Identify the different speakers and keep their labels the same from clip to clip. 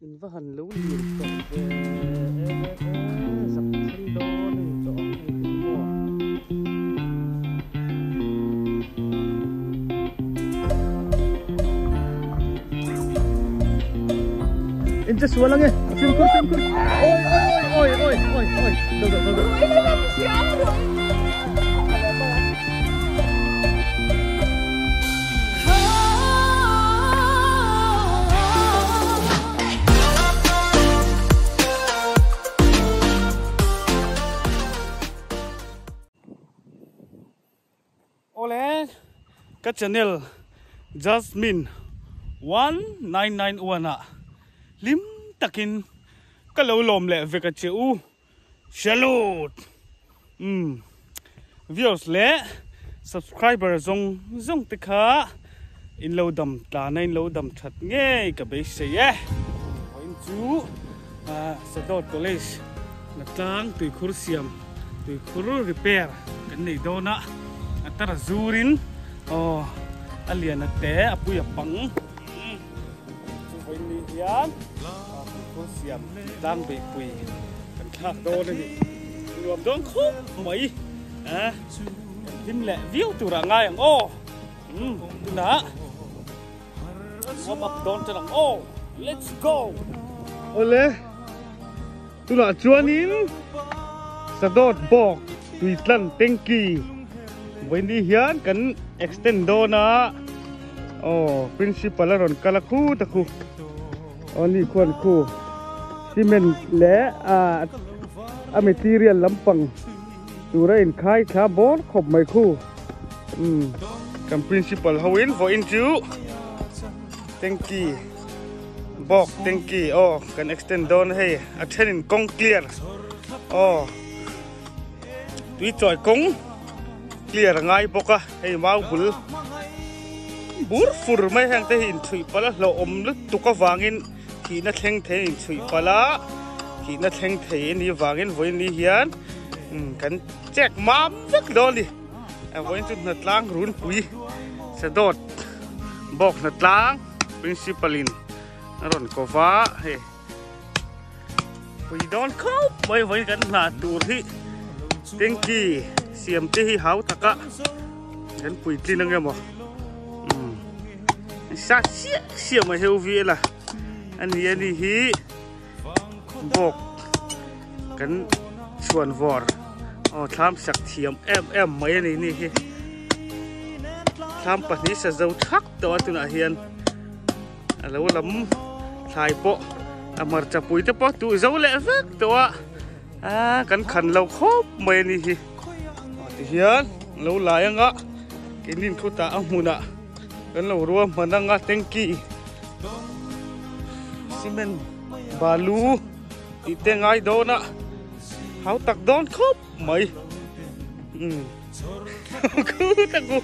Speaker 1: in va han lo li to sak than do ni to in just walang eh film kur oi do Ole ka channel Jasmine 1991 lim takin ka lo lom le ve ka cheu shalut views le subscriber zong te kha in lo dam ta na in lo dam that nge ka be se ye point chu Sadot College na tang tui khur siam tui khur repair kan nei do na atara zurin alian ate apuya pang voi ni hian khur siam tang be pui kan thak do na ni nuam dong khop mai lim le view tu ra ngai ang tu na warm up don ta lang let's go ole tu la chuanin Sadot bok tui tlan tengkiวันนี้เฮียนกัน extend โดนะprincipal รอนกะละคูตะคูนี่ควรคูซีเมนต์และmaterial ลำปังตัวเรนคายคาร์บอนขบไม่คูกัน principal เฮาวิน for into thanky บอก thanky กัน extend โดนให้ attend กง clear ตุยจ่อยกงclear ngay boka hey mau bur fur mai hang te hin thui pala lo om lu tuka wangin ki na thleng the in thui pala ki na thleng the ni wangin voi ni hian kan check mam vek do ni voi tu na tlang run pui Sadot bok na tlang principalin ron ko wa he pui don ko voi kan na tur hi tengki siam te hi hau thaka kan pui tin ang mo sa siam ma heu vi la ani hi bok kan chuan vor tham sak thiam em mai ni hi tham pa ni sa zau thak to atuna hian alo lam thai po amar cha pui te po tu zau le vek to kan khan lo khop mai ni hi hian lo lai anga kinin khuta amuna kan lo ruam mananga tengki cement balu itengai dona hau tak don khop mai ku taku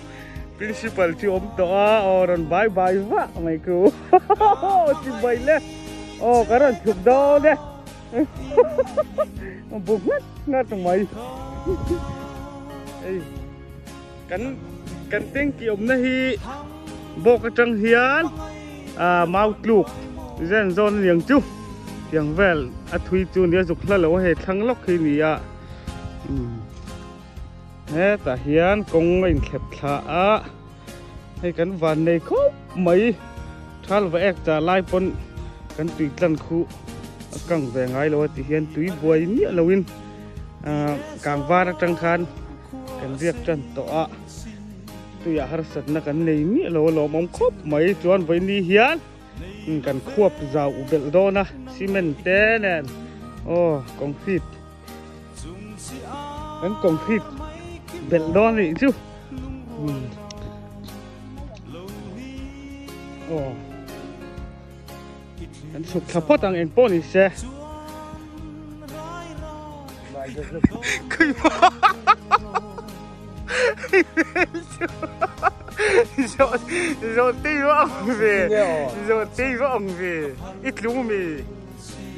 Speaker 1: principal chi om to oron bye wa mai ku chi bai le karon chup do de buk ngat mai kan tengki om na hi bok atang hian mau tluk zen zon liang chu tiang vel athui chu nia juk hla lo he thang lok hi ni he ta hian kong in khlep thla he kan van nei khop mai thal va ek cha lai pon kan tui tlan khu kang ve ngai lo ti hian tui buai ni loin kang var atang khan kan riak chan to tuya har sat na kan nei mi lo mom khop mai chuan voi ni hian kan khuap zau ubel do na cement te nen concrete kan concrete bel do ni chu kan suk thapot ang en poni se rồi tí vợ ông về ít lú mì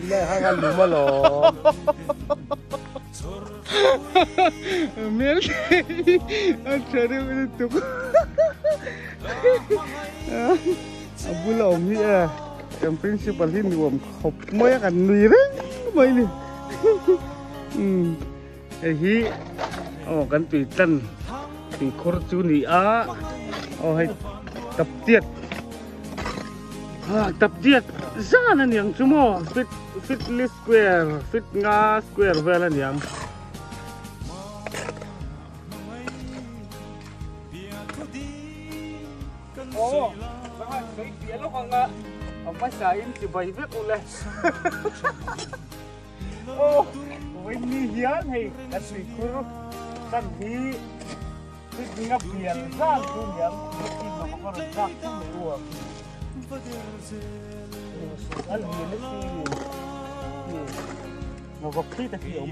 Speaker 1: này hai ngàn lú mà lò miếng anh chờ đi bên tục bún lẩu mi กัน principal ที่รวมขบไม่กันหนีเร่งไม่เลยไอ้ฮีกันปีตันปีคอร์จูนี่ให้ตับเตียดซ่านั่นยังชั่วโมงฟิตลิสสแควร์ฟิตงาสแควร์เวลนั่นยังแล้วก็ใส่เสียลูกของเอาไปใส่ยังจะไปเว็บอุเลยวันนี้เฮียนให้กันสิคุณตั้งที่ฟิตงับเบียร์ซ่าคุณยังกินมาก็รู้จักที่ไม่รู้อันนี้นี่เราก็คิดแต่เกี่ยว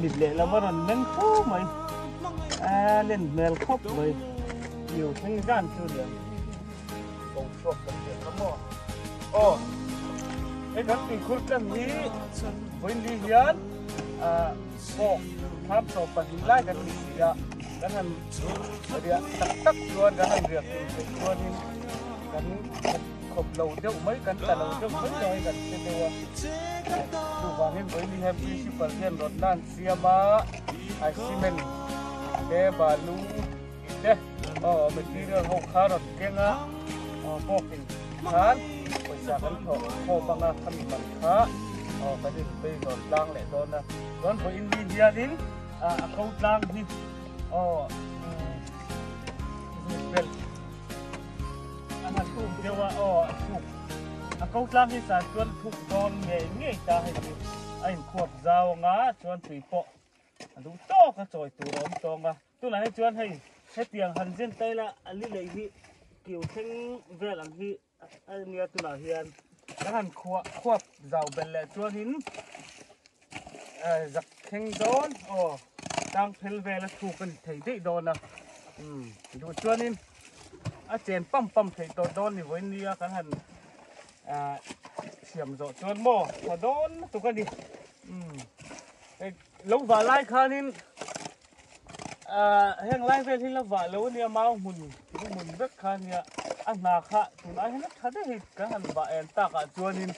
Speaker 1: มิดเละแล้วมันนั่งคู่ไหมเล่นเมลครบเลยอยู่ทั้งด้านคือเดียวตรงช่วงกันเดียวทั้งหมดไอ้กันตีคุยกันนี้วันนี้เฮียนบอกทำสอบปฏิไล่กันดีอ่ะกันทำเดี๋ยวตักชวนกันทำเรื่องเป็นชวนนี้กันขบเราเดี๋ยวไม่กันแต่เราเดี๋ยวไม่ได้กันเป็นเดียวดูว่าเห็นวันนี้ให้พี่ชิปเรียนรถด้านเสียมาไอซีเมนเดบาลูเด้เมื่อกี้เราหกขารถเก่งบอกเป็นขานไปจากนั้นพอบางทำมันขาไปดึงไปรถล่างแหละตอนนะตอนพออินเดียดิ้งเขาล่างนี่เป็นถูกเดียวว่าถูกเขาล่างที่สารชวนถูกโดนเงี้ยตาให้ไอ้ขวบเจ้างาชวนปีโปดูโตก็จอยตัวร้อนตองตัวไหนชวนให้เตียงหันเส้นเตยละอันนี้เลยที่เกี่ยวทั้งเวลาที่อันนี้ตัวไหนเฮียนแล้วหันขวบเจ้าเป็นแหละชวนหินจักแข่งโดนตั้งเพลเวลถูกเป็นไถได้โดนนะดูชวนหินเจนปั๊มไถตัวโดนนี่วันนี้กันหันเสียมโจชวนโม่พอโดนตัวกันดิลงว่าไล่คานินแห้งไล่เวที่ละว่าแล้วเนี่ยมาหมุนเบ็ดคาเนี่ยนาคาตุนให้นักทัดได้หิกันหันว่าตากจวนนิน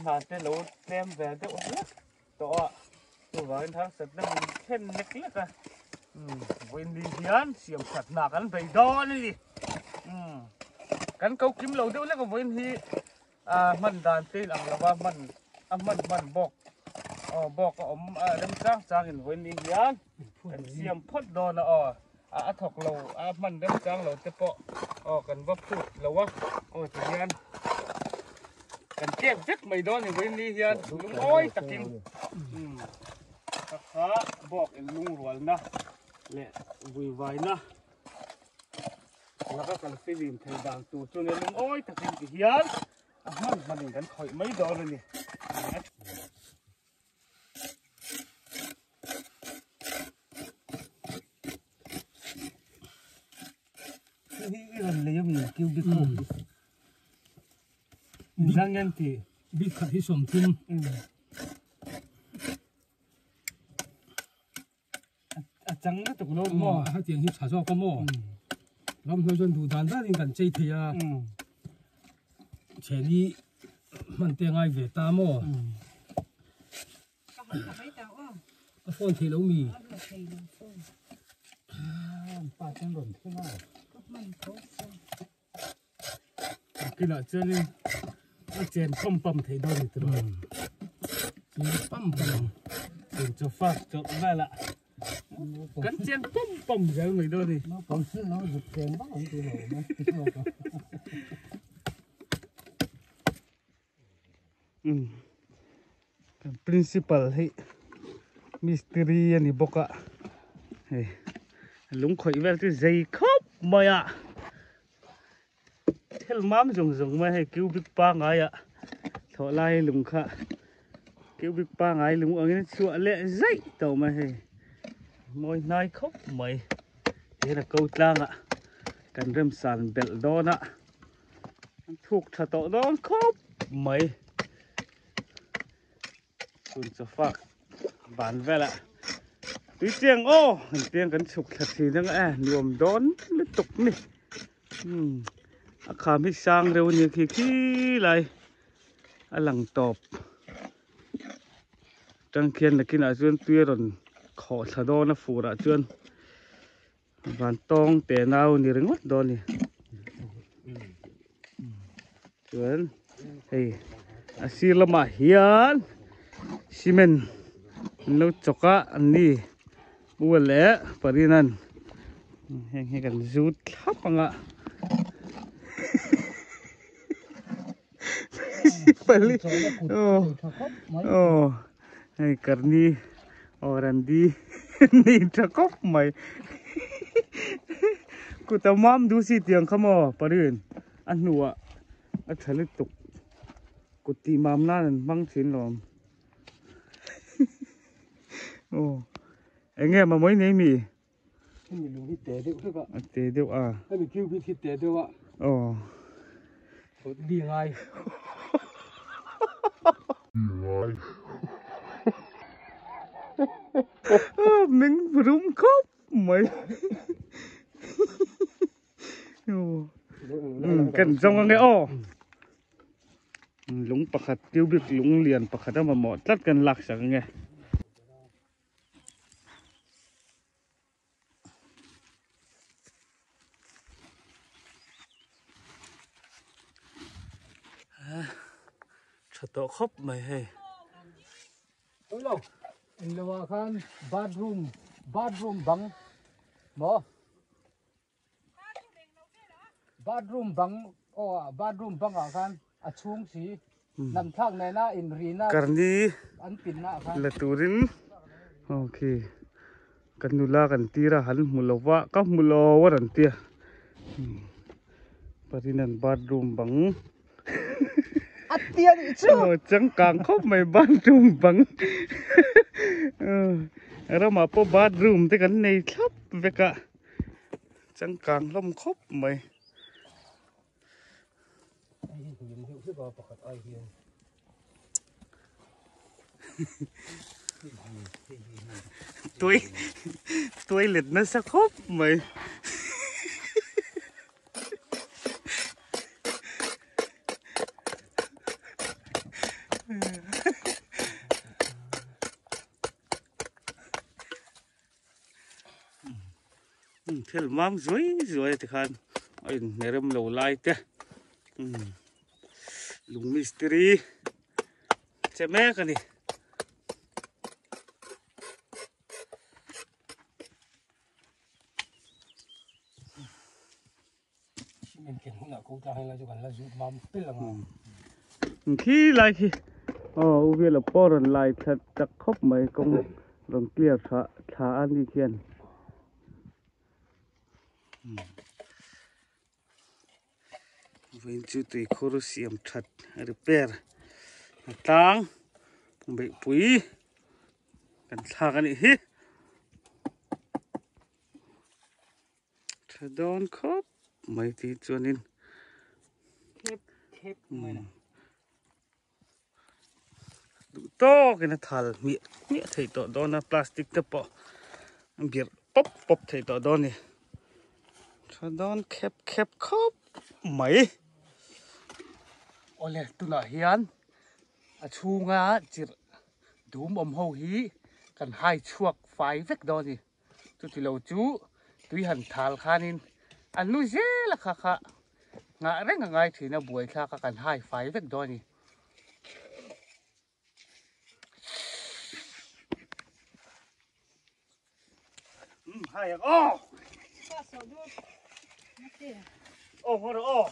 Speaker 1: นาเตลูเต็มแวดเด้อตัวว่าทางสัตว์นั้นเช่นเล็กๆวันนี้เฮียนเสียมสัตว์หนักกันไปดอนนี่กันเขากินเราเดี๋ยวแล้วก็วันนี้มันดานตีนแล้วว่ามันบอกก็เรื่องจ้างเห็นวันนี้เฮียนเสียมพดดอนถกเรามันเรื่องจ้างเราจะเปาะกันว่าพูดเราว่าทีเฮียนกันเจ็บเจ็บไม่โดนอย่างนี้เฮียนลุงอ้อยตะกินตะขาบอกลุงรวนนะเละวุ่นวายนะแล้วก็กันฟิลิมไทยดังตัวจนลุงอ้อยตะกินเฮียนมันอย่างกันคอยไม่โดนเลยนี่นี่เราเลยมีคิวบิคุดังยันตีบิขัดที่สมทุนจังนะตุกโลมถ้าเตียงที่ชาชอบก็มั่วเราไม่ชวนดูดันได้ยังกันใจเทียเชลี่มันเตียงไอเวตามั่วก็ฟอนเทลมีป้าจังหล่นขึ้นมากินละเจนี่เจนปั๊มไทยดอนตัวเจนปั๊มเป็นจะฟักจะได้ละกันเจนปั๊มเยอะไม่ดอนนี่ปั๊มซื้อแล้วหยุดเจนบ้างตัวหนูนะกัน principal ให้มิสตรีอันนี้บอกลุงข่อยเวลที่ใจครบมาเทลมัมจงมาให้คิวบิ๊กป้าไงถอดลายลุงค่ะคิวบิ๊กป้าไงลุงอันนี้ชัวเละใจต่อมาให้มวยนายครบไม่เดี๋ยวเราเล่ากันเริ่มสั่นเบลโดนถูกถอดโดนครบไม่คุณจะฟักบานเวละตีเตียงเตียงกันฉุกทีนึงรวมโดนไม่ตกนี่ khám hít sang rồi nhiều khi lại lằng tọp trăng khiên là khi nào chuyên tuyên rồi khó thở đo nó phủ đã chuyên ván tông té nào ni rừng mất đó ni chuyên hey xí lama hiền cement lâu choka anh đi bùa lẽ parinan heng kan zut thap anga pali oh hey karni orandi ni thakop mai ku tamam du si tiang khamo parin anua athalik tuk ku ti mam na mang thin lom oh anh em mà mới này mì
Speaker 2: mình dùng cái té điệu thôi ạ.
Speaker 1: Té điệu à?
Speaker 2: Hay mình kêu cái thịt té điệu ạ.
Speaker 1: Ồ.
Speaker 2: Đi ngay.
Speaker 1: Mình rung khóc mày. Cần trong cái ô. Lúng bạc hạt tiêu biệt lúng liền bạc hạt đó mà mỏ rất cần lạc chẳng nghe. Thật tổ khóc mày hay.
Speaker 2: Ôi lô, anh lô khan bathroom băng, mo. Bathroom băng à khan, chung si, nằm thang này na in rina.
Speaker 1: Karni,
Speaker 2: anh pin na khan.
Speaker 1: là turin, ok. Kan nula kan tira hal mulawa, kah mulawa ran tia. Parinan bathroom băng.
Speaker 2: Tiền chứ.
Speaker 1: Chẳng càng khóc mày bathroom băng. Ra mà po bathroom thì cái này khóc về cả. Chẳng càng lắm khóc mày. Tôi liệt nó sẽ khóc mày. Thế là mang rồi thì khăn ơi nè râm lầu lai thế lùng mystery che mẹ cái này
Speaker 2: Mình kiện không là câu ta hay là cho bạn là rút mắm biết là
Speaker 1: khi lại khi uvi là poron lại thật chắc khóc mấy công lòng kia thả ăn đi kiên với chú tùy khổ xiêm thật repair tang bị bụi cần thả cái này hết thật đón khóc mấy thì cho nên
Speaker 2: khép mày nè
Speaker 1: to cái nó thal miệng thấy to đó là plastic tập bỏ biệt pop thấy to đó này thật đón khép khóc mấy
Speaker 2: ole tu na hian a chunga chir dum hau hi kan hai chuak fai vek do ni tu ti lo chu tui han thal khanin an lu je la kha nga reng ngai thina buai kha ka kan hai fai vek do ni
Speaker 1: hai horo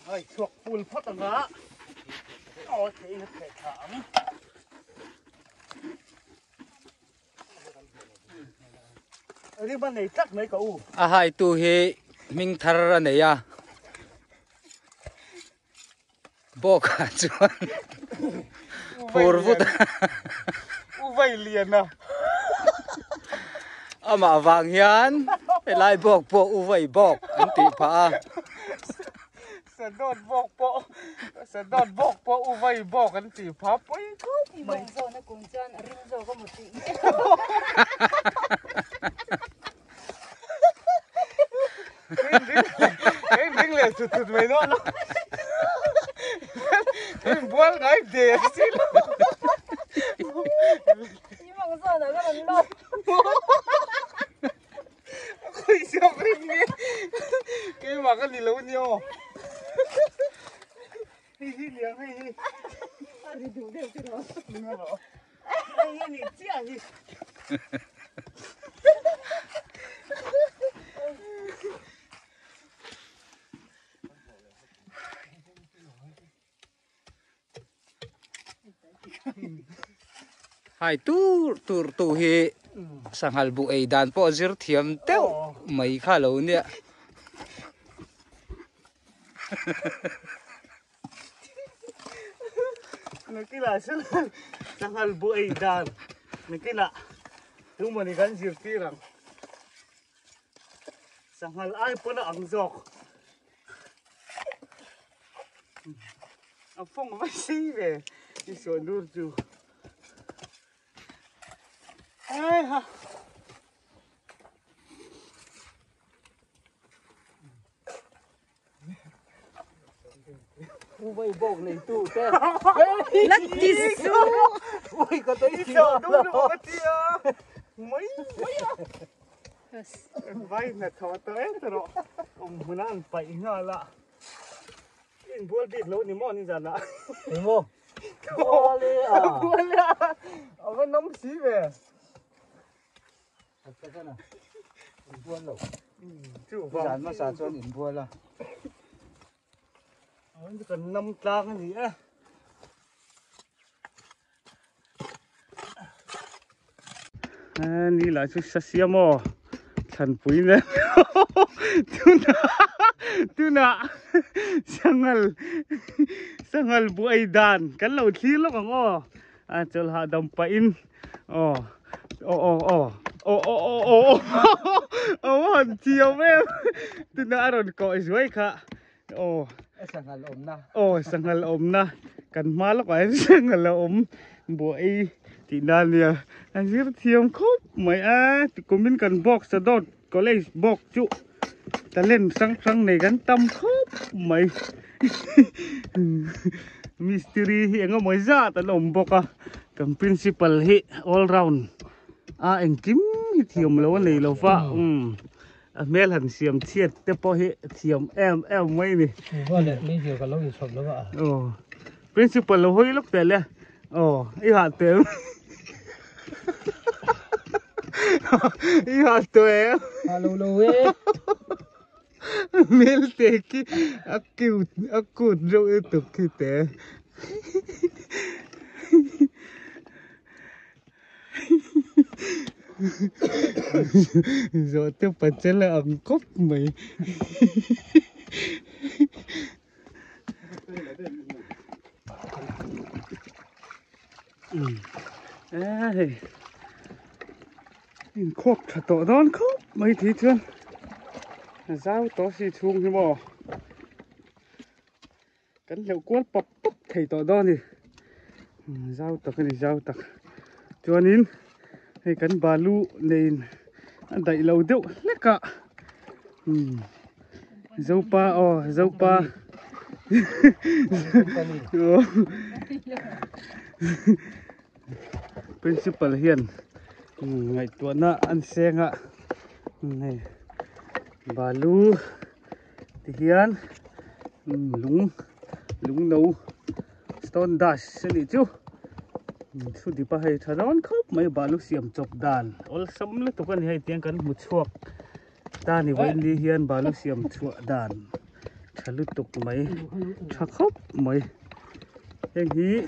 Speaker 1: hai chuak full pot nga thế nó thể thảm đi bên này chắc mấy cậu
Speaker 2: hai tu hi mình thar này à bốc chuan phur vut
Speaker 1: vay liền à
Speaker 2: ama vàng hian lại bốc u vay bốc anh ti pha
Speaker 1: sẽ đòn bọc po u vay bọc anh chỉ phá bấy cúp
Speaker 3: mày rồi nó cùng chân ring rồi có một tí
Speaker 1: cái lính buồn ngay để xin
Speaker 3: nhưng mà sao nó có lần đâu
Speaker 1: khơi siêu kinh nghe cái mà cái gì lâu nhiều hi hi liang hi hi
Speaker 3: đi đủ đều chứ đó
Speaker 1: đúng rồi hi hi ni chia hi
Speaker 2: hai tu hi sanghal bu ei dan po zir thiam teu mai kha lo nia
Speaker 1: cái là sang hal bu ai dan cái là chúng mình gan zir ti rằng sang hal ai pun ang jok a phong vai si về đi xuống nur chu ai ha
Speaker 2: vay bốc này tu te
Speaker 3: lắc đi xuống
Speaker 2: ui có tới
Speaker 1: đi chờ đúng được cái tia mấy vai là thọ tới rồi ông muốn ăn phải ngờ lạ in buôn bịt lâu ni mòn ni dàn lạ
Speaker 2: thấy không buôn đi à
Speaker 1: buôn lạ ông vẫn nóng xí về
Speaker 2: cái này buôn rồi
Speaker 1: chủ
Speaker 2: dàn
Speaker 1: vào
Speaker 2: mà sản cho nhìn buôn là
Speaker 1: ông chỉ cần 5 trang cái gì áนี่แหละชุดเสียมอฉันปุ๋ยเนี่ยtu na sangal buay dan kan lo thilo ang chol ha dam pa in han chiao me tu na aron ko isway kha sangal om na kan malok ay sangal om buay thì đàn nè anh giết thiêm khóc mày thì có mình cần bọc sa đọt có lấy bọc trụ ta lên sang này gắn tâm khóc mày mystery hiện có mới ra ta lồng bọc cầm principal hi all round anh kiếm thiêm lâu này lâu pha mẹ hẳn xiêm thiệt te po hi thiêm em mấy nè
Speaker 2: mấy điều cả lâu thì sụp lắm ạ
Speaker 1: principal lâu hơi lúc tệ lẹ ý hạt tệ ý hạt tệ
Speaker 2: lâu lâu ấy
Speaker 1: mel tệ ki akut rồi tục ki tệ rồi tiếp phải chơi là ẩm cốc mày nhìn khóc thật to đón khóc mấy tí thương sao to xì chung thế bò cắn liệu cuốn bọc bốc thầy to đón thì sao tặc cái này sao tặc cho nên hay cắn bà lu nên đẩy lâu điệu lết cả dâu pa principal hiền ngày tuần á ăn sen ạ này bà lu thì hiền lúng nấu stone dash sẽ đi chứ su đi pa hay thà đón khóc mấy bà lu xiêm chọc đàn ol sắm lấy tụi con hay tiếng cắn một chuộc ta thì vậy đi hiền bà lu xiêm chuộc đàn thà lu tụi mấy thà khóc mấy anh hí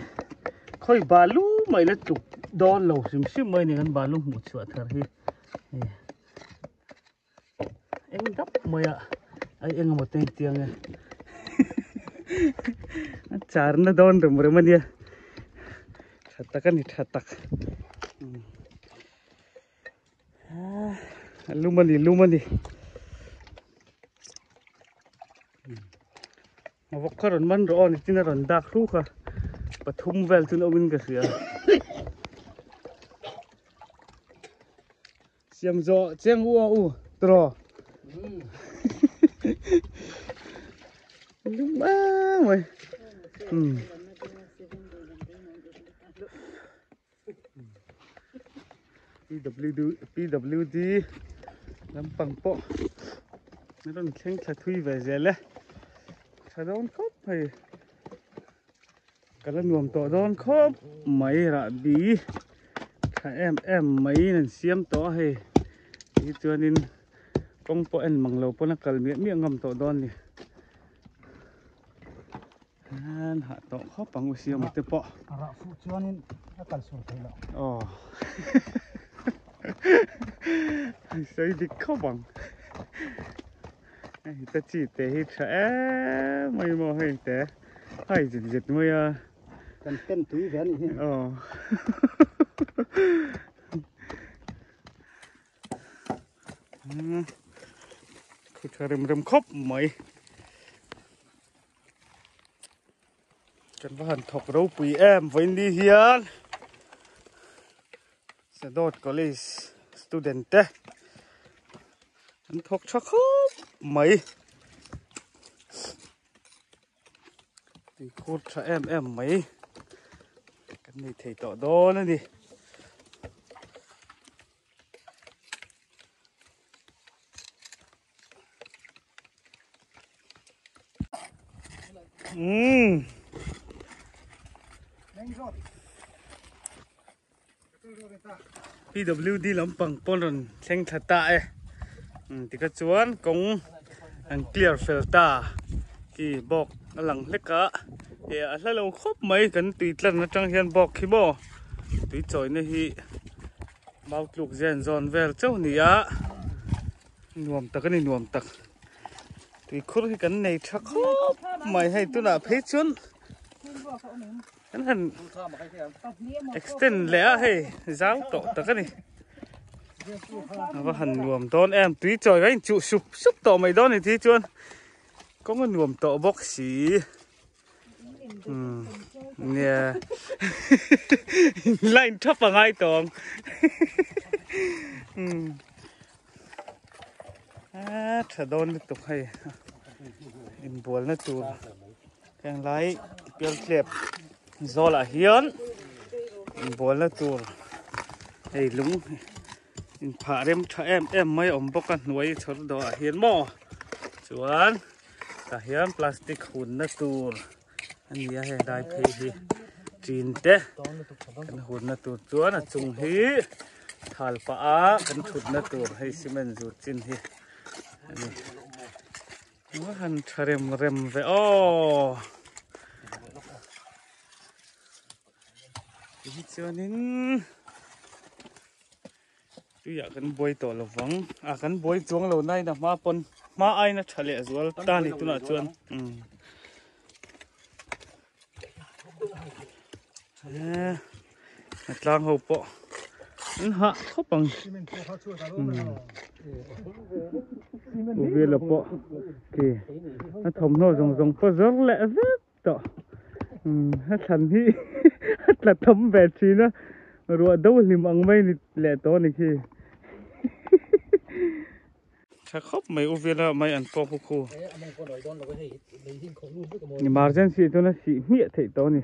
Speaker 1: khơi bà lu mấy là chụp đo lẩu xìm mấy này ăn bà lu một chuộc thà hi anh gấp mấy ạ anh một tên tiếng này char na don rồi mà đi Hatak kan it hatak. Lumani. Mawakaron man roon itinaron dak ruka. Pathum vel tun awin ka siya. Siam zo cheng u tro. Lumang PWD làm bằng bộ nó còn khen khá thui về dễ lẽ khá đón khóc hay cả là nuông tỏ đón khóc mấy rạ bí khá em mấy nên xiêm tỏ hay thì cho nên công bộ anh bằng lâu bộ nó cần miệng ngầm tỏ đón nè hạ tỏ khóc bằng một xiêm một tế bộ
Speaker 2: rạ phụ cho nên nó cần sụn thấy lọ
Speaker 1: xây đi khóc bằng ta chỉ té hết sẽ mày mò hay té hay giật mày à
Speaker 2: cần tên túi vén này
Speaker 1: cứ cho rầm khóc mày chân vào thọc râu quỷ em với đi hiền sẽ đốt college student đấy anh thọc cho khóc mày thì cốt cho em mấy cái này thầy tỏ đó nữa đi PWD lắm bằng pon rồi xem thật tại thì cái chuan cũng anh clear filter thì bọc nó lằng hết cả thì ở lâu khóc mấy cái tùy lần nó trăng hiền bọc khi bỏ tùy chổi này thì bao lục rèn giòn về châu nỉ á nuông tắc cái này nuông tắc tùy khốt cái này chắc khóc mày hay tôi là phê chuan cái hình extend lẽ hay giáo tổ tắc cái này và hẳn nuông tôn em tùy chổi cái trụ sụp tổ mày đó này thì chuan có một nuông tổ bọc xí nè lạnh thấp vào ngay tòng thật đôn tục hay in buồn nó tụt càng lấy biểu đẹp do là hiến in buồn nó tụt hay lúng in phá đêm cho em mấy ông bốc ăn nuôi cho đó hiến mò chuan cả hiến plastic hùn nó tụt anh nhớ hay đại phê chín té cái hùn nó tụt chuan là chung hí thal pa kan thut na tur hay cement zut chin hi ani nó han tharem rem ve o hi chuanin tu ya kan boi to lo wang a kan boi chuang lo nai na ma pon ma ai na thale zual ta ni tu na chuan tlang ho po hạ khóc bằng về là bộ kì nó thầm nó rồng có rất lẹ rất to hát thành hi hát là thấm về chi nó rồi đâu liềm ăn mấy lẹ to này kì chắc khóc mấy về là mấy ăn po khu emergency cho nó xị miệng thấy to này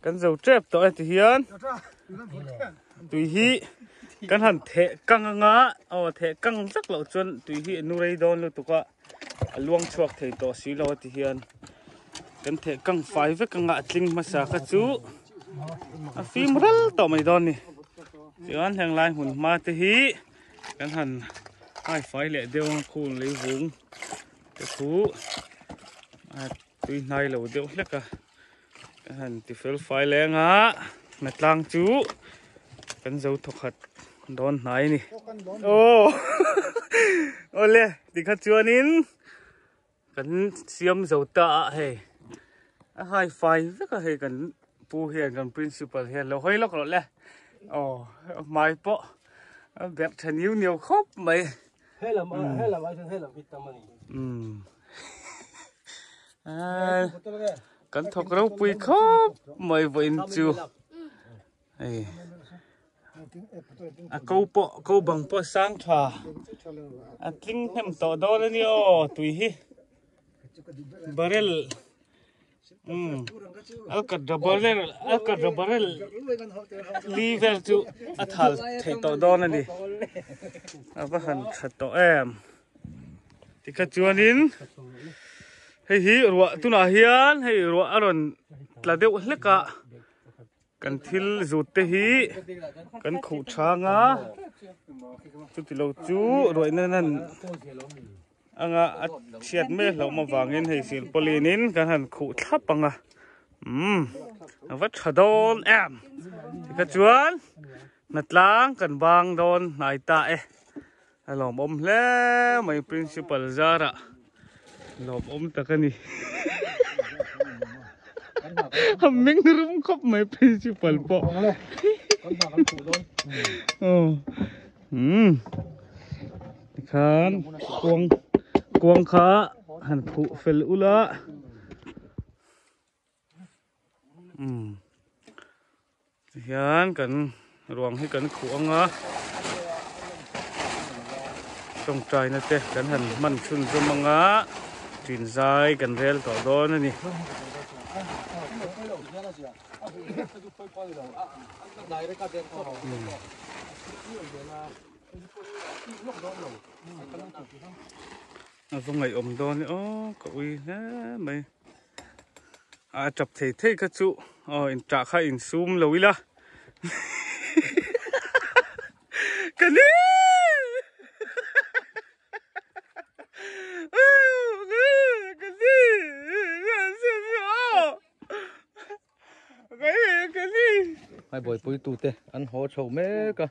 Speaker 1: cái dầu trép tội thì hiền tùy hi cái hẳn thể căng ngã thể căng rất là chuẩn tùy hi nuôi đòn luôn tụi cả luông chuột thể tổ xí lo thì hiền cái thể căng phải với căng ngã linh mà sao các chú phim rất tổ mày đòn này chứ anh hàng lai hùn ma thì hi cái hẳn hai phải lệ đeo khu lấy vốn cái thú tùy này là đeo hết cả hành thì phải phải lẽ ngã mệt lang chú cái dấu thuộc hạt đón này nè ô ô lê thì khát chưa nín cái xiêm dấu tạ hay hai phải rất là hay cái pu hiền cái principal hiền lâu hơi lóc rồi lê ồ mai po đẹp thành nhiều khóc mày
Speaker 2: hay là ai hay là vitamin
Speaker 1: cái thọc rau bùi khóc mày vợ chú câu bằng po sang thà kinh hem to đó là nhiều tùy hi barrel alkat rubber level chu athal thei to don ani aba han that to em tika chuanin hei hi ruwa tuna hian hei ruwa aron tladeu hleka kan thil zut te hi kan khu thanga chu ti lo chu roina nan anga chiat me lo ma wangin hei sil polinin kan han khu thlap anga wat thadon em tika chuan natlang kan bang don nai ta e alom om hle mai principal zara lom om takani mình rung khóc mấy principal po khan quang khá hàn phụ phèl ula hian kan ruang hi kan khuang a trong trai na te kan han man chun zomanga tin zai kan rel to don ani vòng ngày ôm đòn ô cậu uy nè mày chập thầy thầy các chú in trả khai in zoom lâu la cái này
Speaker 4: hai buổi bụi tụt thế ăn hổ trâu mẹ cả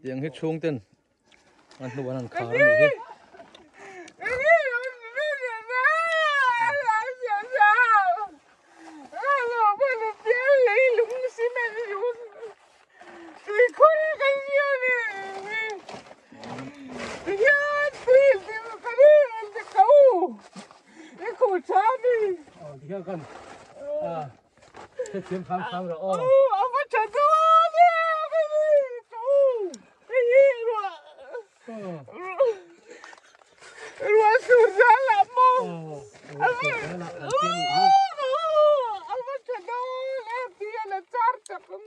Speaker 4: tiếng hết chuông tên ăn đồ ăn khá lắm đấy kiếm khám rồi ông bắt chặt tôi đi cái gì rồi sụt ra làm mông ông bắt chặt tôi em kia là chát chặt không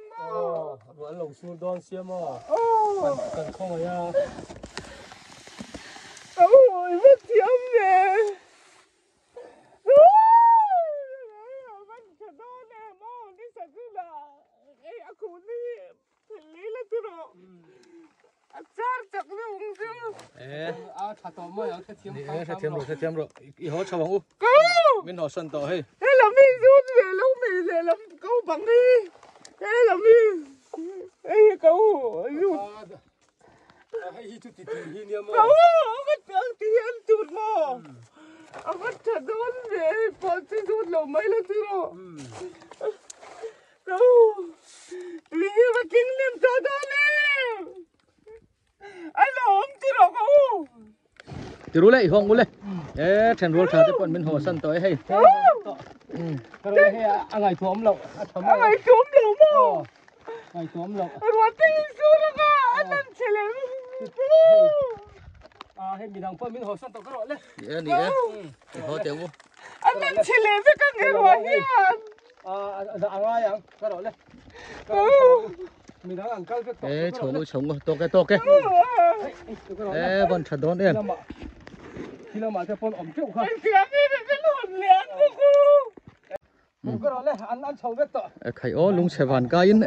Speaker 4: rồi lồng sụt đòn xiêm mà cần không rồi à ôi mất chiếm nè thêm rồi hỗ trợ bằng u bên họ sân tàu hay
Speaker 1: thế là mình rút về lâu mình để làm câu bằng đi thế là mình ấy câu rút câu mất tiền tụt mò mất thật đốn về còn chỉ rút lâu mấy lần thứ rồi câu vì mà kinh nghiệm cho đó nè anh lộn chứ đâu câu
Speaker 4: từ lúc này không muốn lên thèn ruột thà bọn mình hồ sân tới hay cái này hay ngày thóm lậu
Speaker 1: ngày thóm lậu mà
Speaker 4: ngày thóm lậu
Speaker 1: ruột tinh xuống đó anh đang chơi lên
Speaker 4: hay mình đang bọn mình hồ sân tới cái rồi lên đi hồ tiểu
Speaker 1: anh đang chơi lên với các người ruột hiền
Speaker 4: ăn ai ăn cái rồi lên mình đang ăn cái chống to cái bọn thật đón em khi nào mà theo con ẩm chịu không?
Speaker 1: Anh phía đi cái lồn liền của cô.
Speaker 4: Cái đó là ăn sầu vết tọ. Khai ô lung xe vàn cái in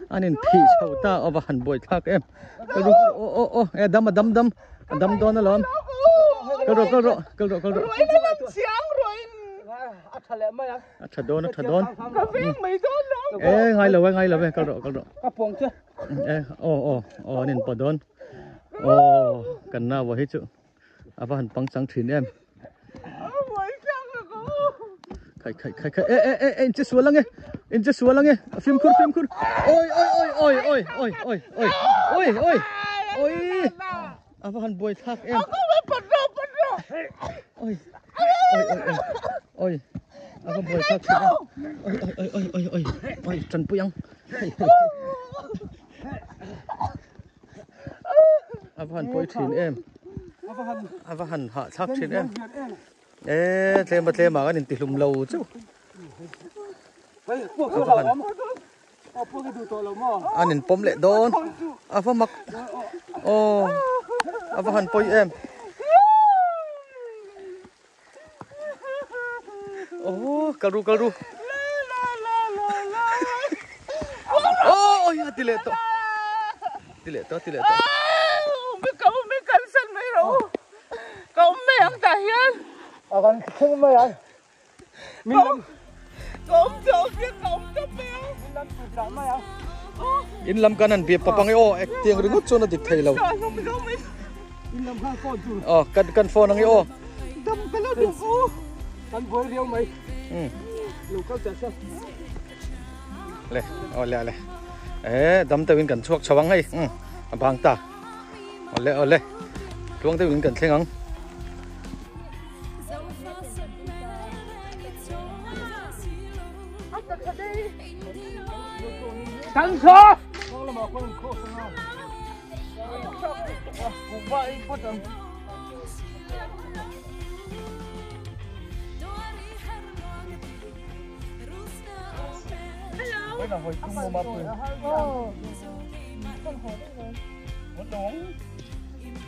Speaker 4: anh in thị sầu ta ở và hẳn bồi thác em. Cái đó đâm đó nó lắm. Cái đó.
Speaker 1: Rồi nó làm sáng rồi.
Speaker 4: Thật đón.
Speaker 1: Cà phê mấy đón đó.
Speaker 4: Ngay là cái đó. Cái phong chứ. Nên bỏ đón. Cần nào vào hết chứ. Và hẳn băng trắng thuyền em. Khai. In chết xuống lắm nghe. Phim khur. Ôi. Và hẳn bồi thác em. Ôi. Và hẳn bồi thác thuyền em. Ôi. Trần Puyang. Và hẳn bồi thuyền em. Và hẳn hạ thác thuyền em. Thế mà cái nên tỉ lùm lâu chứ. เฮ้ยพวกเราเอาพวกให้ดูตัวเรามั่ง
Speaker 2: อันนี้ปมเละโดนเอาฟ้ามักโอ้เอาฟ้าหันปอยเอ็มโอ้กระดูโอ้ยติเละตัว
Speaker 1: ไม่เขาไม่กันสันไม่รู้เขาไม่ยังแต่เฮียน
Speaker 4: เอากันขึ้นมาอย่างมีลำ
Speaker 1: เขาเจอเพียงเขาจะเปรี้ยว
Speaker 4: มีลำสุดหลังมาอย่าง
Speaker 2: อินลำกันนั่นเปียบปะปังไอโอเอ็กเตียงรึงุดโซนติดไทยเรา
Speaker 1: เขาไม่รู้ไม่
Speaker 4: มีลำข้างก้นจุด
Speaker 2: อ๋อกันโฟนังไอโอ
Speaker 1: ทำกันแล้วดูกู
Speaker 4: กันบัวเรียวไหมลูกเขาจะเชื่อ
Speaker 2: เลยเอาเลยดำตะวินกันชวกชวังให้บางตาเอาเลยชวงตะวินกันเชียง
Speaker 1: ทั้งชอ
Speaker 4: พวกเรามาคนโคตรงาม
Speaker 1: กูว่าไอ้พ่อจัง
Speaker 4: ไม่ต้องไปทุ่มมาปืน
Speaker 1: มันหลง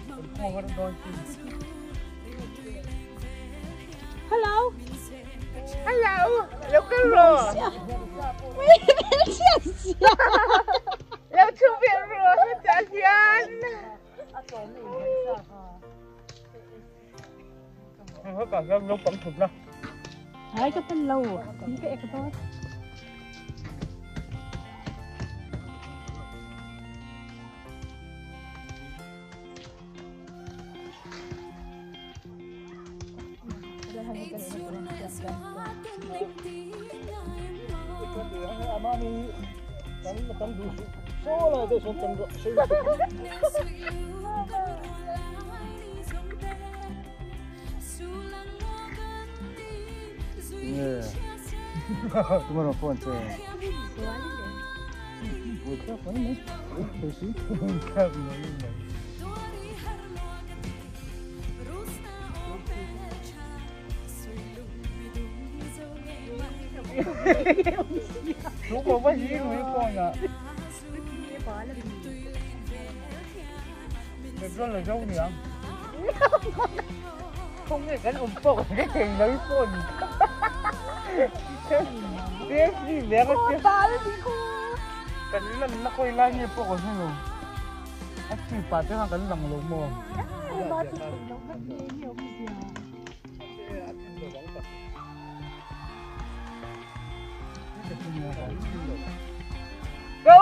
Speaker 1: มันพวงกันโดนกิน
Speaker 3: Hello.
Speaker 1: ฮัลโหลแล้วก็รอ
Speaker 3: ไม่เป็นเสียเสีย
Speaker 1: แล้วชื่อเวียนรอให้จ่าเฮียนเขาก็ยังลงปังถุงนะ
Speaker 3: หายก็เป็นเรานี่ก็เอกตัว
Speaker 4: อามามีตั้งดูโซ่เลยเดี๋ยวฉันตั้งดูใช่ไหม
Speaker 2: เนี่ยทุกคนพูดเจอ
Speaker 4: Vuelta, ponme. Pues sí.
Speaker 1: ลูกบอกว่ายีหนูก่อนอ่ะเด็กก็เลยเจ้าเหนียงคงเด็กกันอมปกได้เก่งเลยคนเด็กนี่เลี้ยงก็เจ็บกันนี่มันนักคุยไล่เนี่ยปกใช่ไหมอัดฉีดปาดจะทำกันหลังลงมอง Go!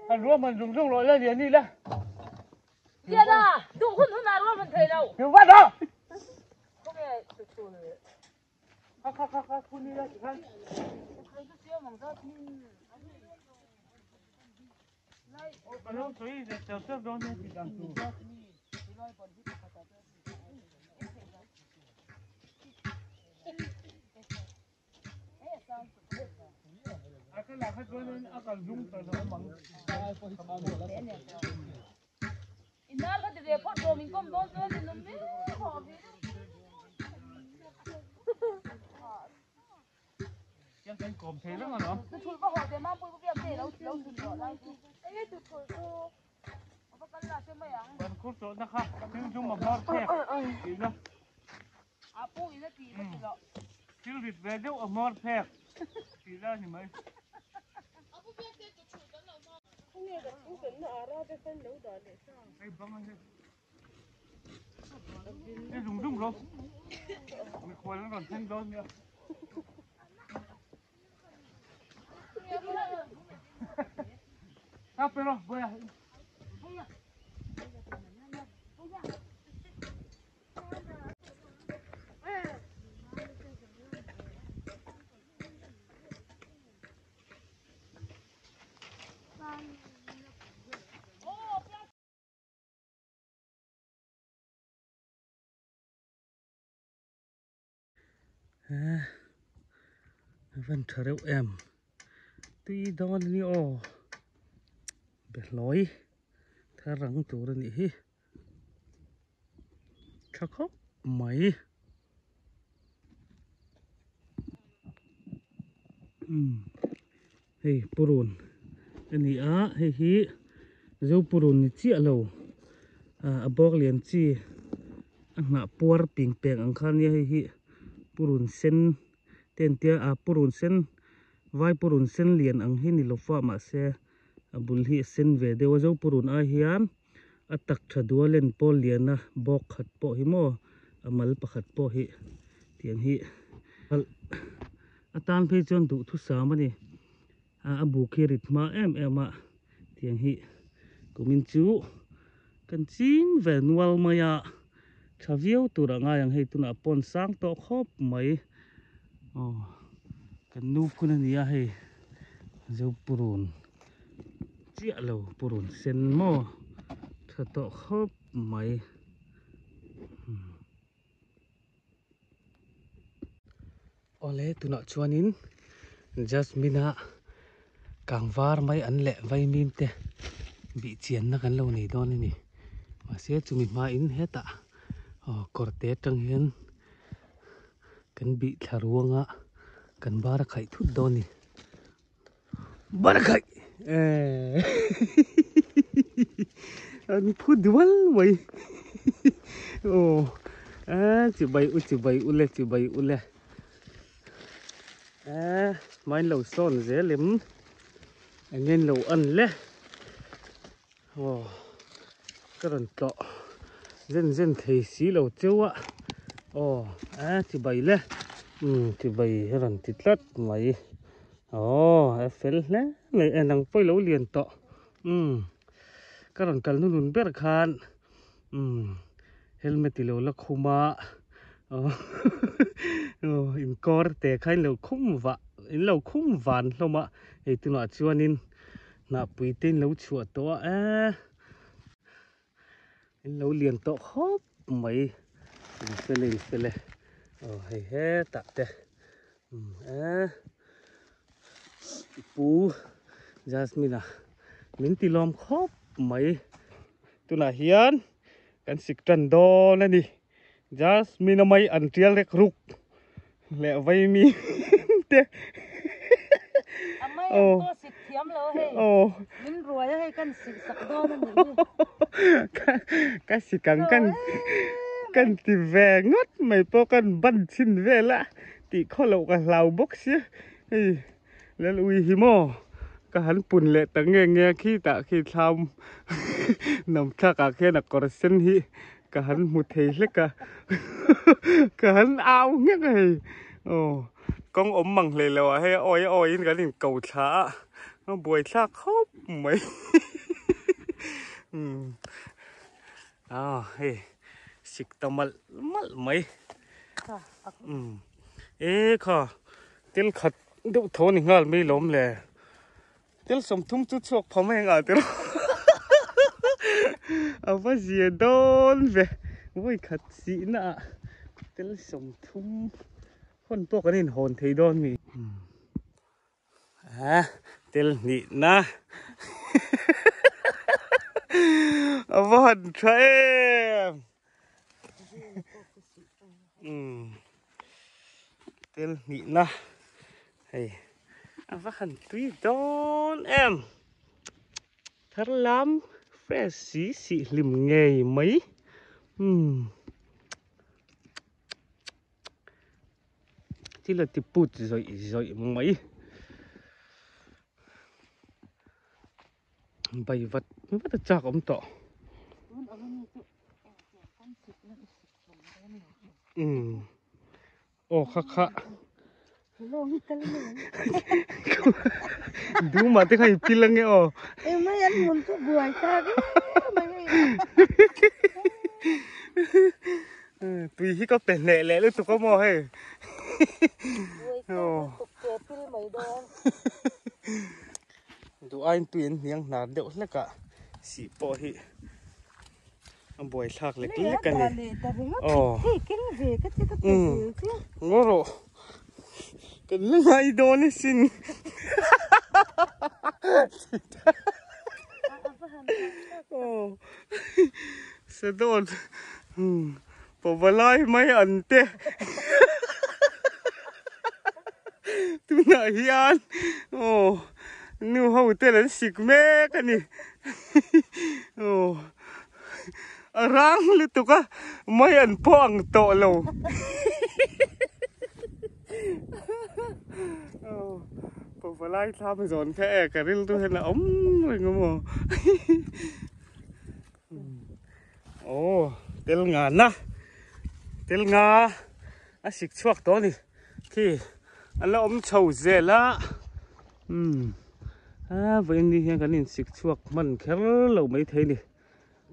Speaker 1: Anh rùa mình dùng xong rồi lên điện đi lên.
Speaker 3: Dạ đó, đủ con nó nào rùa mình thấy đâu.
Speaker 1: Hiểu bắt đó.
Speaker 3: Không nghe được rồi.
Speaker 1: Khắc, phun đi ra chị Khanh. Còn không thấy thì chờ xếp đó nha chị càng tù. Cái là khách lên akan dung tới nó bằng.
Speaker 3: Inal ka dire po roaming kom don don din nung ni hobby.
Speaker 1: Yang kan kom thế lắm mà nó.
Speaker 3: Tu thul ko hote ma pui ko biam te lo lo thul lo lai tu. Ai tu thul ko. Apa kan la se ma yang.
Speaker 1: Còn cút số nó khác, nhưng chung mà ngon thế. Thì nó.
Speaker 3: Apu ina ti ba ti lo.
Speaker 1: Chứ vịt về đâu ở ngon thế. Thì ra thì mấy. Cái băng này. Cái dùng đúng không? Mình khoai nó còn thanh đôn nữa. Sao rồi, bây
Speaker 2: vẫn thở đâu em tuy đó ni ô bể lối thà răng tủ rồi nhỉ chắc khóc mấy hey purun ani a hey hi zo purun chi alo a bok lian chi na por ping peng ang khan ya hi purun sen ten tia a purun sen vai purun sen lian ang hi ni lofa ma se abul hi sen ve de zo purun a hian atak thadua len pol lian na bok khat po hi mo amal pakhat po hi tiang hi atan phe chon du thu sa mani a bu khi rit ma em a tiang hi kumin chu kan ching ve nual maya thaviau tura nga yang hei tuna pon sang to khop mai kan nu kuna nia hei zo purun chia lo purun sen mo tha to khop mai ole tuna chuanin jasmina kangwar mai an le vai mim te bi chian na kan lo nei don ni ma se chumi ma in heta korte tang hian kan bi tharuanga kan bar khai thut doni bar khai an phut diwal mai chỉ bay ule mai lâu son dễ lắm anh nên lâu ăn lẽ cái lần tọ dân thầy xí lâu châu ạ chỉ bay lẽ chỉ bay cái lần thịt lát mày em phải lẽ mày anh đang phơi lâu liền tọ cái lần cần luôn biết khan helmet lâu là khuma in cor te khai lâu khum vạ in lâu khum vàn lâu mà thì tụi nó chuan in na pui tên lâu chùa to in lâu liền to khóc mấy phê lê hay he tạ te pu Jasmine mình ti lom khóc mấy tụi nó hiền kan sik trần đo lên đi Jasmine mai ăn trial rek ruk lẹ vay mi te
Speaker 3: amai to sik thiam lo he min ruai he kan sik sak do na ni
Speaker 2: cái sik kan ti ve ngot mai po kan ban chin ve la ti kholo ka lau box hi le lui hi mo ka han pun le ta nghe khi ta khi tham nam tha ka khe na kor sen hi cả hắn một thầy lết cả hắn ao nhất này con ốm bằng lề lèo hay oi cái liền cầu thả nó buổi xa khóc mấy hey xịt tao mal mấy kha tel khát đâu thốn thì ngal mấy lom lè tel sum thum chút chọc phom hay ngà tel apa gì đón về vui khát sĩ nè tel sum thum hôn bốc cái nên hồn thấy đón mi tel nị na vần em tel nị na hey vần tuy đón em thật lắm phê xí lim nghề mấy chỉ là tiếp bút rồi mấy bày vật chắc ông tọ khá đúng mà tiếng hay pilang nghe
Speaker 3: em mấy anh muốn cho buổi sao
Speaker 2: tùy khi có bể lẹ lẹ lúc tụi có mò hay tụi anh tuyển miếng nát đậu là cả xỉ bỏ hi ông bồi sạc lẹ cái này ngô rồi
Speaker 1: กันไล่โดนสินโอ้สะโดดปอบไล่ไม่อันเตะตัวไหนยันโอ้นูเขาเตะแล้วสิกแม่กันนี่โอ้ร่างหรือตัวก็ไม่อันพ่องโตเราปอบไล่ทำไปสอนแค่กันเรื่องตัวเห็นแล้วอะไรก็มั่วโอ้เตลงานนะเตลงาสิกชวกตัวนี่ที่อันละเฉาเจละวันนี้ยังกันนี่สิกชวกมันแค่เราไม่เท่นี่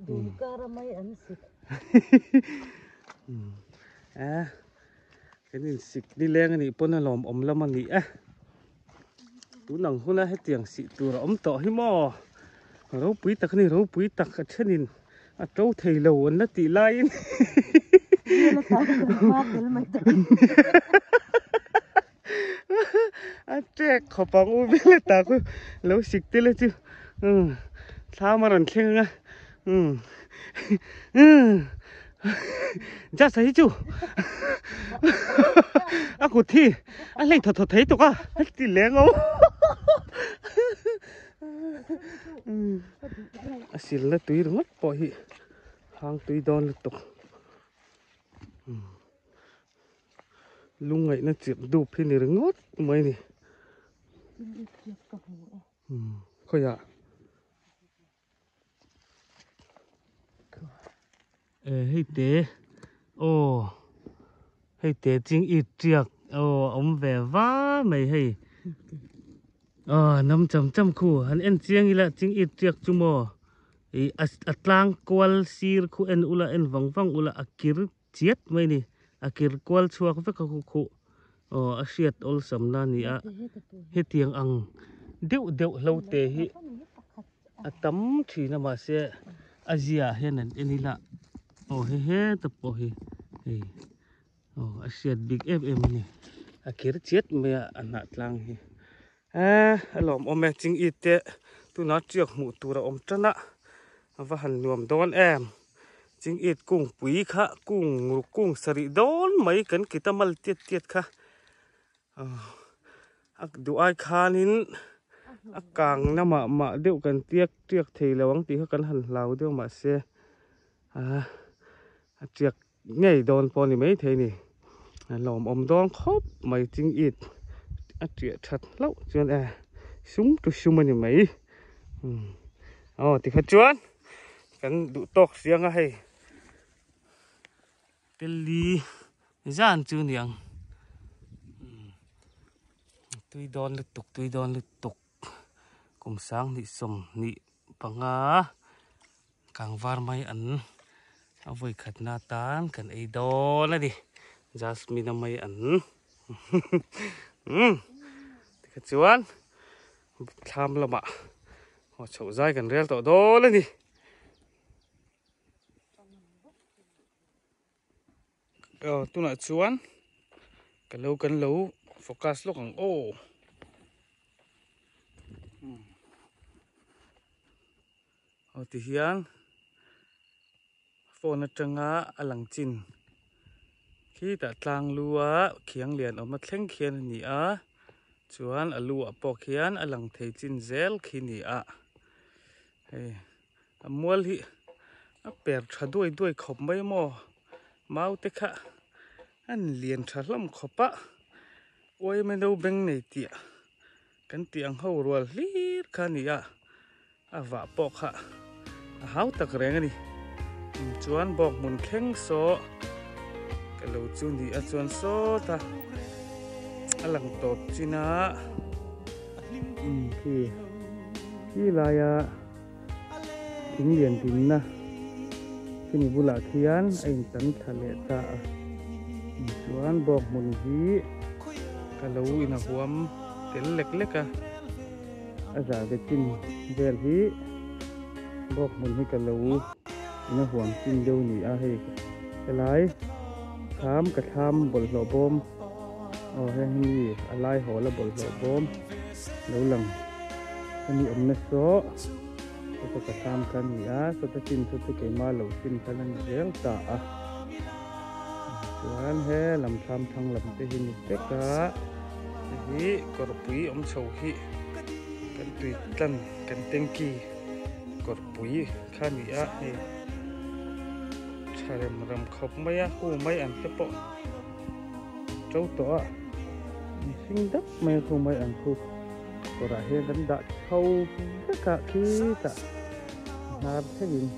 Speaker 3: ดูการไม่อันสิ
Speaker 1: กันนี่สิกนี่แรงอันนี้ปนอารมณ์ละมันนี่ตัวหนังคนละให้เตียงสิตัวเราต่อให้หม้อเราปุ้ยตักนี่เราปุ้ยตักกันเช่นนี้เจ้าเทโลนละตีไล่แจ๊กขอปังอุ้ยเลยตากูแล้วสิกเตเลยจูท้ามารันเข่งอ่ะจ้าใส่จูกูที่อะไรถอดเทตัวก็ตีแรงเอาสิละตุยรึงัดปอยหางตุยดอนตกลุงไงน่าเจ็บดูพี่นี่รึงัดไม่นี่เขาอยากให้เตะโอ้ให้เตะจริงอีเจียกโอ้แบบว่าไม่ให้น้ำจำคู่อันเอ็นเจียงอีละจริงอีเจียกจุโมอัตลางกวลซีร์คู่เอ็นอุละเอ็นวังอุละอักกิรเจียดไม่นี่อักกิรกวลชัวก็เฟกคู่อาเซียดอลสัมนานี่เฮตียงอังเดี๋ยวเราเตะฮิตั้มทีน่ะมาเสียอาเซียเห็นนั่นเอ็นนี่ละเฮ้ตะโปเฮอาเซียดบิ๊กFMนี่อักกิรเจียดไม่อันนัดลังฮิหลอมแม่จริงอีเตะตัวนัดเจียกหมูตัวเราจันนะว่าหันรวมโดนจริงอีกุ้งปุ๋ยค่ะกุ้งสริโดนไม่กันกิตามัลเตียดค่ะดูไอ้คานินกลางน้ำมาเดียวกันเตียกเทแล้ววังตีเขากันหันเหลาเดียวมาเสียเจียกง่ายโดนปอนี่ไม่เทนี่หลอมดองครบไม่จริงอีเจียชัดเล่าจวนซุ้มตัวซุ้มมันยังไม่ติดขจวนกันดูตกเสียงให้เตลีย่านจูเนียงตุยดอนลึกตกกุมสังนิสมนิปังกางวาร์ไม่อันเอาไว้ขัดนาตานกันไอดอลนะดิจัสมินไม่อันติดขจวนทำละมะหัวเฉาใจกันเรียลต่อโดเลยนี่ตัวไหนชวนกันเร็วโฟกัสลูกของที่เฮียนโฟนจังอลังจินขี้แต่กลางลัวเขียงเหรียญออกมาเข่งเขียนนี่ชวนลัวปอกเขียนอลังเทจินเซลขี้นี่มัวลิเปิดชาด้วยขบไม่หม้อเมาเตะอันเลียนชาล่ำขบโอ้ยไม่ดูเบ่งในเตียกันเตียงเขารัวลีดขานี่ว่าปอกหาวตะแรงนี่ชวนบอกมุนเข่งโซกันเราจูนี่ชวนโซตาอลังตบจีน่าที่ลายทิ้งเหรียญทิ้งนะที่นี่บุหลาเทียนไอ้ตันทะเลตาชวนบอกมุนฮีกันเราอินาหัวมเต็นเล็กอาจารย์จะกินเวลฮีบอกมุนให้กันเราอินาหัวมกินเดียวนี่ให้อะไรทำกระทำบนหล่อบม heng alai ho la bol lo bom lo lang ani omna so to ka tham kan ya so ta tin so te ke ma lo tin kan an reng ta a chuan he lam tham thang lam te hin te ka hi kor pui om chho hi kan tui tlan kan tengki kor pui khan ya he charem ram khop maya hu mai an te po trâu to sinh đất mày không mấy ăn khu có ra hiện đánh đã thâu tất cả khi ta làm thế gì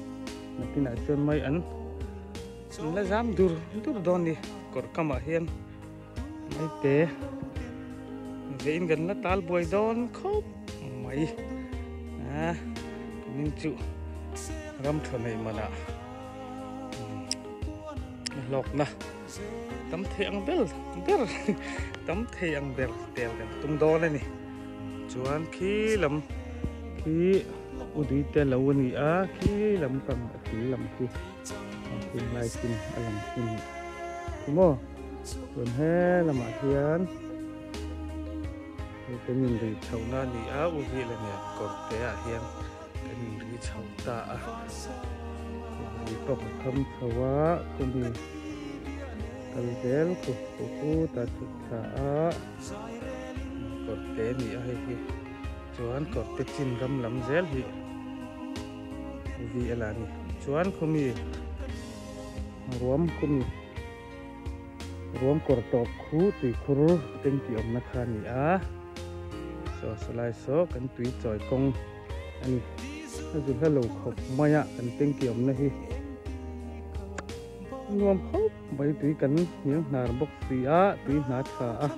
Speaker 1: mà cái này chân mấy ăn là dám dur đòn đi có cầm ở hiện mấy té về gần là tal bồi đòn khóc mấy nên chịu ram thở này mà đã lọc na tấm thiang bel tấm thiang bel tel kan tung do le ni chuan khi lam khi udi te lo ni a khi lam kam khi lam khi lai sin alam sin mo chuan he lama hian cái mình đi chầu na ni a uvi le ne kor te a hian cái mình đi chầu ta a đi pop kham chawa ko đi kalbel ku ta chukha a korte ni a hi chuan korte chin ram lam zel hi uvi alani chuan khumi ruam kortok khu tui khur tengki omna khani a so salai so kan tui choi kong ani azul hello khop maya kan tengki omna hi nuam khop bai tui kan niang nar bok si a tui na tha a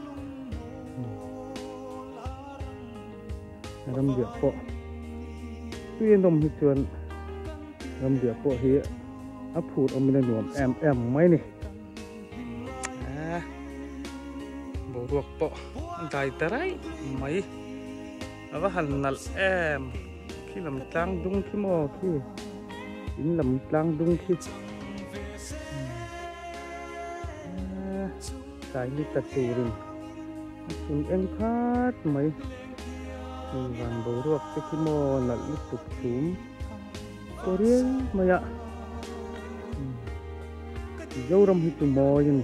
Speaker 1: ram dia po tui nom hi chuan ram dia po hi a phut omina nuam em mai ni bo ruak po dai tarai mai ava han nal em khi lam tlang dung khi mo khi in lam tlang dung khi cái như tật tù rừng chúng em phát mấy vàng bầu ruột cái khi mò là lúc tục xuống có riêng mày ạ dâu râm hít tù mò nhưng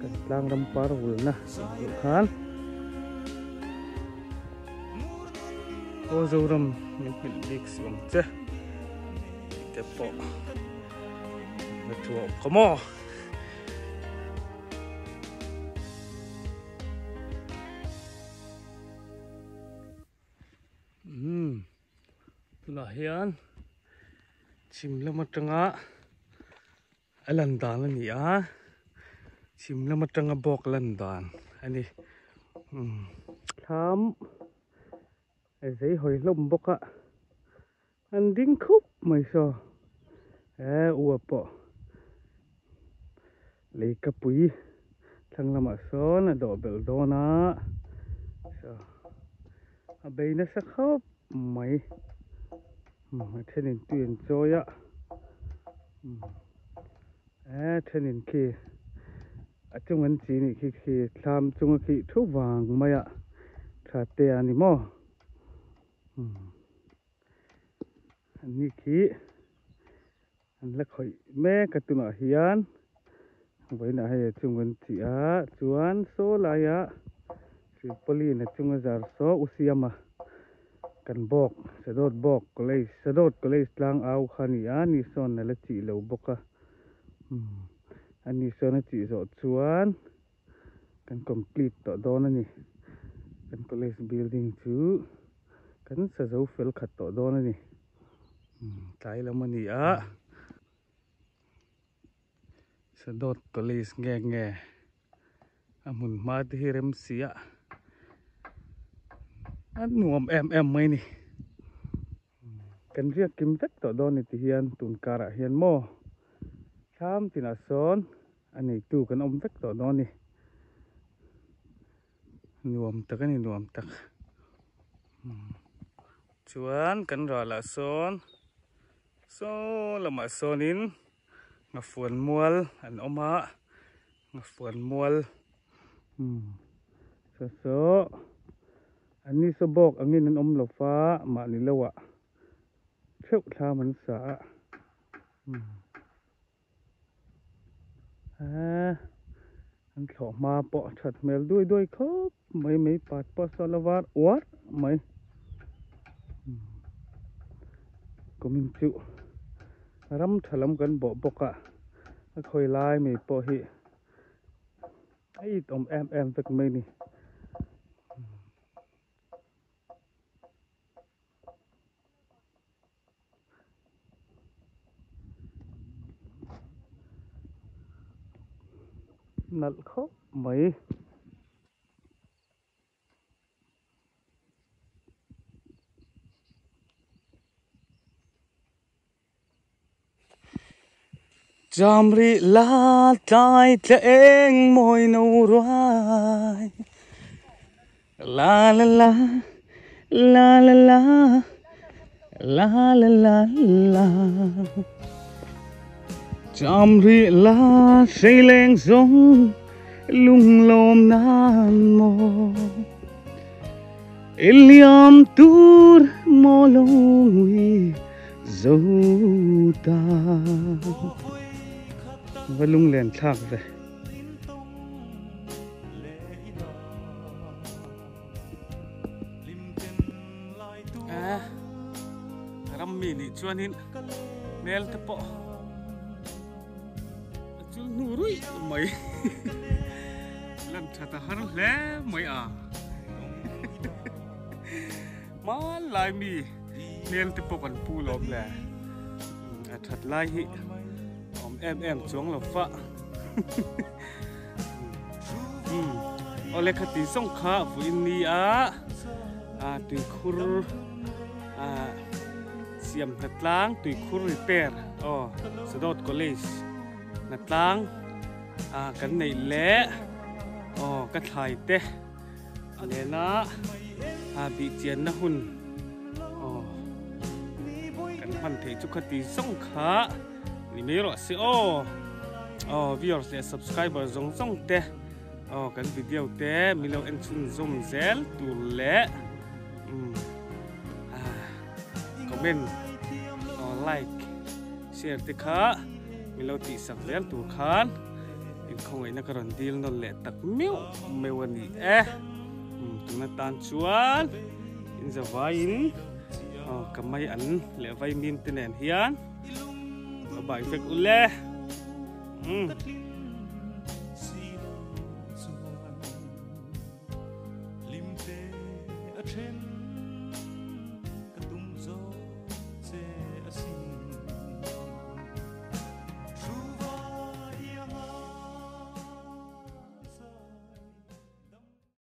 Speaker 1: cần lang râm phá rồi nè khán có dâu râm mình bị xuống chứ đẹp bộ là chùa có mò là hiền chim lama tranga alan dan la ni a chim lama tranga bok lan dan ani tham ai dei hoi lom boka an ding khup mai so u po le ka pui thang lama so na do bel do na so a beina sa khop mai thế nên tuyển rồi ạ thế nên khi trong anh chị này khi làm trong khi thuốc vàng mày ạ thà tiền đi mò anh như khi anh lắc hỏi mẹ cái tụi nó hiền với nãy hay trong anh chị á chuan số lại á thì poli là trong anh giờ số usiama kan bok sadot bok kolej lang au khani ani son na la chi lo boka ani son na chi zo chuan kan complete to don ani kan college building chu kan sa zo fel khat to don ani tai lam ani a sadot college nge amun ma ti rem sia anh nuông em mấy nè, cần việc kiếm vết tọt đòn này thì hiền tụn cara hiền mo, tham thì là son, anh ấy tu cần vết tọt đòn này, nuông tắc anh nuông tắc, chuan cần rồi là son là mà sonin, ngập phuan mual, anh oma, ngập phuan mual, โซอันนี้สบอกอันนี้นั่นอมเหลาฟ้ามานี่แล้วอะเที่ยวทามันสาอันขอมาปะฉัดเมลด้วยครับไม่ปัดปะสารวัตรอวดไม่ก็มินจุรำถลำกันบ่บกะคอยไล่ไม่ปะฮิไอ้ตอมแอมสักไม่นี่นัดเขาไม่จำริลาใจจะเองมวยนูรายลาลาลาลาลาลาลาลาลาลาจำริลาใส่แรงสงลุงลมนานโมอิลยามตูร์โมลงวิจูตาว่าลุงเลียนทักเลยรำมีนี่ชวนหินเมลตะปอจูนูรุ่ยไม่ลันชะตาหันแล้วไม่มาลายมีเมลตะปอกันปูลมแหละถัดลายหิแอมจ้วงหลับฟ้าเอาเลยคติส่งข้าฟูอินนี่ตุยคุรเสียมนัดล้างตุยคุรริเปอร์สะดดคอลเลจนัดล้างกันในเละก็ถ่ายเตะเนี่ยนะบีเจียนนะหุ่นกันพันเทจุคติส่งข้านี่ไม่รอสิviewers และ subscriber ส่งเตะกันวิดีโอเตะมีเราเอ็นชุนzoomเซลตัวเละคอมเมนต์ไลค์แชร์เตะค่ะมีเราติดสักเลี้ยงตัวขันอินคงไอ้นักการดีลนั่นแหละตักมิ้วไม่วันนี้ตัวนัดตันชวนอินจะไว้กับไม่อันเละไว้มีมตินแอนเฮียนบายเฟกอุเล่
Speaker 5: Limte a